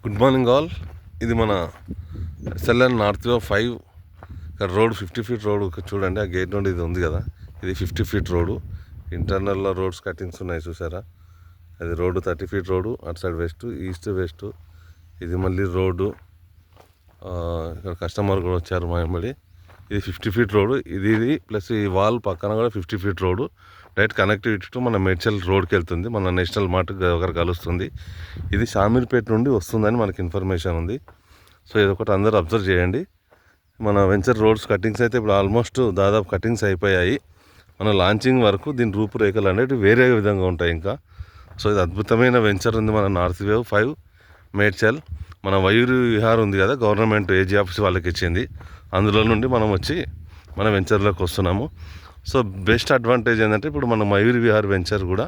Good morning all. ఇది మన SLN north వే 5 ఇక్కడ రోడ్ 50 ఫీట్ రోడ్ చూడండి. ఆ గేట్ నుండి ఇది ఉంది కదా, ఇది 50 ఫీట్ రోడ్డు. ఇంటర్నల్లో రోడ్స్ కటింగ్స్ ఉన్నాయి చూసారా. అది రోడ్డు 30 ఫీట్ రోడ్డు. అటు సైడ్ ఈస్ట్ వెస్ట్. ఇది మళ్ళీ రోడ్డు. ఇక్కడ కస్టమర్ కూడా వచ్చారు మా వెంబడి. ఇది 50 ఫీట్ రోడ్డు. ఇది ప్లస్ ఈ వాల్ పక్కన కూడా 50 feet road. Direct connectivity to మన మేడ్చల్ రోడ్కి వెళ్తుంది. మన నేషనల్ మార్ట్ ఒకరు కలుస్తుంది. ఇది షామీర్పేట నుండి వస్తుందని మనకి ఇన్ఫర్మేషన్ ఉంది. సో ఇదొకటి అందరూ అబ్జర్వ్ చేయండి. మన వెంచర్ రోడ్స్ కటింగ్స్ అయితే ఇప్పుడు ఆల్మోస్ట్ దాదాపు కటింగ్స్ అయిపోయాయి. మన లాంచింగ్ వరకు దీని రూపురేఖలు అనేవి వేరే విధంగా ఉంటాయి ఇంకా. సో ఇది అద్భుతమైన వెంచర్ ఉంది మన నార్త్ వేవ్ 5 మేడ్చల్. మన వయూరి విహార్ ఉంది కదా, గవర్నమెంట్ ఏజీ ఆఫీస్ వాళ్ళకి ఇచ్చింది. అందులో నుండి మనం వచ్చి మన వెంచర్లోకి వస్తున్నాము. సో బెస్ట్ అడ్వాంటేజ్ ఏంటంటే ఇప్పుడు మన మయూరి విహార్ వెంచర్ కూడా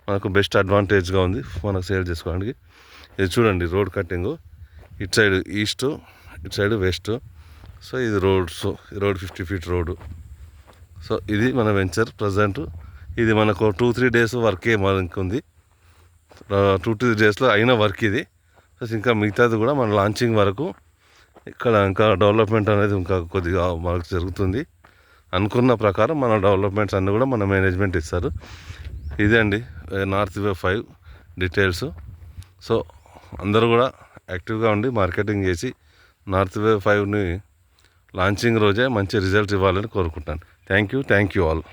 మనకు బెస్ట్ అడ్వాంటేజ్గా ఉంది మనకు సేల్ చేసుకోవడానికి. ఇది చూడండి రోడ్ కటింగు. ఇటు సైడ్ ఈస్ట్, ఇటు సైడ్ వెస్ట్. సో ఇది రోడ్ 50 ఫీట్ రోడ్డు. సో ఇది మన వెంచర్ ప్రజెంట్. ఇది మనకు 2-3 డేస్ వర్కే మనకు ఉంది. 2-3 డేస్లో అయిన వర్క్ ఇది. ప్లస్ ఇంకా మిగతాది కూడా మన లాంచింగ్ వరకు ఇక్కడ ఇంకా డెవలప్మెంట్ అనేది ఇంకా కొద్దిగా మనకు జరుగుతుంది. అనుకున్న ప్రకారం మన డెవలప్మెంట్స్ అన్నీ కూడా మన మేనేజ్మెంట్ ఇస్తారు. ఇదే అండి నార్త్ వే 5 డీటెయిల్స్. సో అందరూ కూడా యాక్టివ్గా ఉండి మార్కెటింగ్ చేసి నార్త్ వే 5ని లాంచింగ్ రోజే మంచి రిజల్ట్ ఇవ్వాలని కోరుకుంటాను. Thank you all.